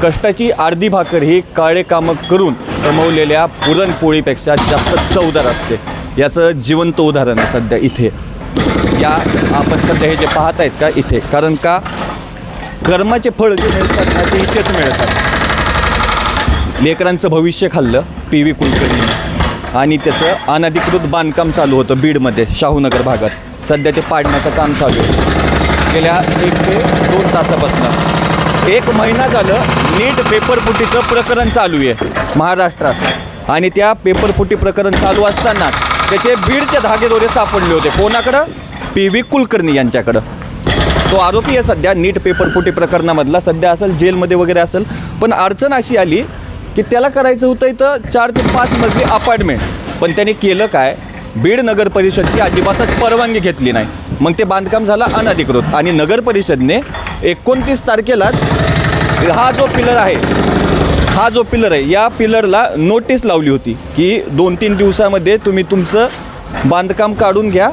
कष्टाची अर्धी भाकर ही काळे कामं करून कमवलेल्या पुरणपोळीपेक्षा जास्त चवदार असते. याचं जिवंत उदाहरण आहे सध्या इथे. या आपण सध्या हे जे पाहत आहेत का इथे, कारण का कर्माचे फळ जे मिळतात ना ते इथेच मिळतात. लेकरांचं भविष्य खाल्लं PV कुलकर्णी आणि त्याचं अनधिकृत बांधकाम चालू होतं बीडमध्ये शाहूनगर भागात. सध्या ते पाडण्याचं काम चालू आहे गेल्या 1 ते 2 तासापासून. 1 महिना झालं नीट पेपरफुटीचं प्रकरण चालू आहे महाराष्ट्रात आणि त्या पेपरफुटी प्रकरण चालू असताना त्याचे बीडचे धागेदोरे सापडले होते. कोणाकडं? PV कुलकर्णी यांच्याकडं. तो आरोपी आहे सध्या नीट पेपरफुटी प्रकरणामधला. सध्या असेल जेलमध्ये वगैरे असेल. पण अडचण अशी आली की त्याला करायचं होतं इथं 4 ते 5 मजली अपार्टमेंट. पण त्याने केलं काय, बीड नगर परिषदची अजिबातच परवानगी घेतली नाही. मग ते बांधकाम झालं अनधिकृत आणि नगर परिषदने 29 तारखेलाच हा जो पिलर आहे या पिलरला नोटीस लावली होती की 2-3 दिवसामध्ये तुम्ही तुमचं बांधकाम काढून घ्या,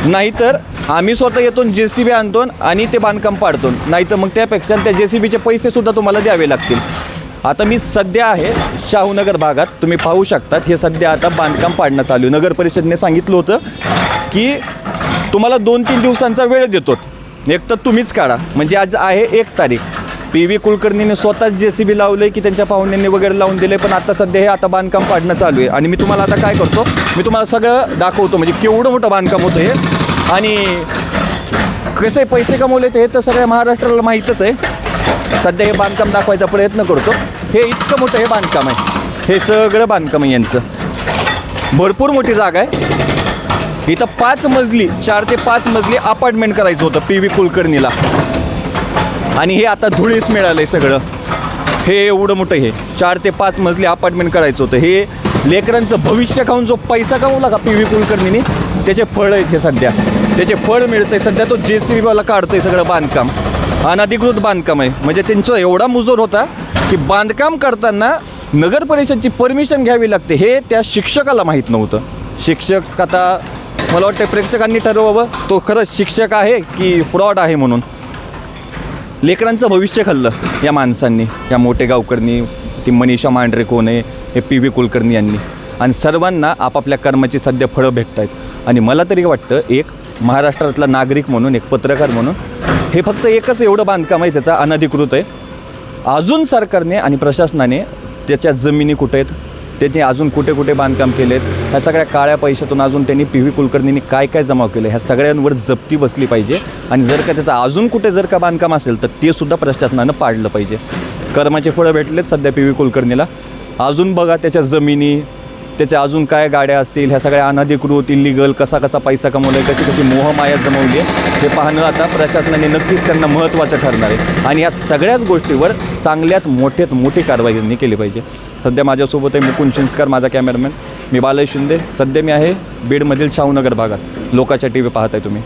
नाहीतर आम्ही स्वतः येतो JCB आणतो आणि ते बांधकाम पाडतो, नाहीतर मग त्यापेक्षा त्या JCBचे पैसेसुद्धा तुम्हाला द्यावे लागतील. आता मी सध्या आहे शाहूनगर भागात, तुम्ही पाहू शकतात. हे सध्या आता बांधकाम पाडणं चालू आहे. नगर परिषदेने सांगितलं होतं की तुम्हाला 2-3 दिवसांचा वेळ देतो, एक तर तुम्हीच काढा. म्हणजे आज आहे 1 तारीख. PV कुलकर्णीने स्वतःच JCB लावलं आहे की त्यांच्या पाहुण्यांनी वगैरे लावून दिले. पण आता सध्या हे आता बांधकाम पाडणं चालू आहे आणि मी तुम्हाला आता काय करतो, मी तुम्हाला सगळं दाखवतो. म्हणजे केवढं मोठं बांधकाम होतं हे आणि कसे पैसे कमवले ते हे तर सगळ्या महाराष्ट्राला माहीतच आहे. सध्या हे बांधकाम दाखवायचा प्रयत्न करतो. हे इतकं मोठं हे बांधकाम आहे, हे सगळं बांधकाम आहे यांचं. भरपूर मोठी जागा आहे. इथं 4 ते 5 मजली अपार्टमेंट करायचं होतं PV कुलकर्णीला आणि हे आता धुळीस मिळालं सगळं. हे एवढं मोठं हे 4 ते 5 मजली अपार्टमेंट करायचं होतं. हे लेकरांचं भविष्य खाऊन जो पैसा कमवला का PV कुलकर्णीने, त्याचे फळ आहेत हे सध्या. त्याचे फळ मिळतं आहे सध्या. तो JCBवाला काढतो आहे सगळं बांधकाम. अनधिकृत बांधकाम आहे. म्हणजे त्यांचा एवढा मुजोर होता की बांधकाम करताना नगर परिषदची परमिशन घ्यावी लागते. हे त्या शिक्षकाला माहीत नव्हतं. शिक्षक आता मला वाटतं प्रेक्षकांनी ठरवावं तो खरंच शिक्षक आहे की फ्रॉड आहे म्हणून. लेकरांचं भविष्य खाल्लं या माणसांनी, या मोठे गावकरनी. ती मनीषा मांढरे कोण आहे, हे PV कुलकर्णी यांनी. आणि सर्वांना आपापल्या कर्माची सध्या फळं भेटत आहेत. आणि मला तरी वाटतं एक महाराष्ट्रातला नागरिक म्हणून, एक पत्रकार म्हणून, हे फक्त एकच एवढं बांधकाम आहे त्याचा अनधिकृत आहे. अजून सरकारने आणि प्रशासनाने त्याच्या जमिनी कुठे आहेत, त्याने अजून कुठे कुठे बांधकाम केले आहेत, ह्या सगळ्या काळ्या पैशातून अजून त्यांनी PV कुलकर्णींनी काय काय जमा केलं, ह्या सगळ्यांवर जप्ती बसली पाहिजे. आणि जर का त्याचं अजून कुठे जर का बांधकाम असेल तर ते सुद्धा प्रशासनानं पाडलं पाहिजे. कर्माचे फळं भेटलेत सध्या PV कुलकर्णीला. अजून बघा त्याच्या जमिनी, त्याच्या अजून काय गाड्या असतील, ह्या सगळ्या अनधिकृत इल्लीगल कसा पैसा कमवला आहे, कशी मोहमाया जमवली आहे, हे पाहणं आता प्रशासनाने नक्कीच त्यांना महत्त्वाचं ठरणार आहे. आणि या सगळ्याच गोष्टीवर चांगल्यात मोठी कारवाई त्यांनी केली पाहिजे. सध्या माझ्यासोबत आहे मुकुंद शिंचकर, माझा कॅमेरामॅन. मी बालय शिंदे. सध्या मी आहे बीडमधील शाहूनगर भागात. लोकाच्या TV पाहत आहे तुम्ही.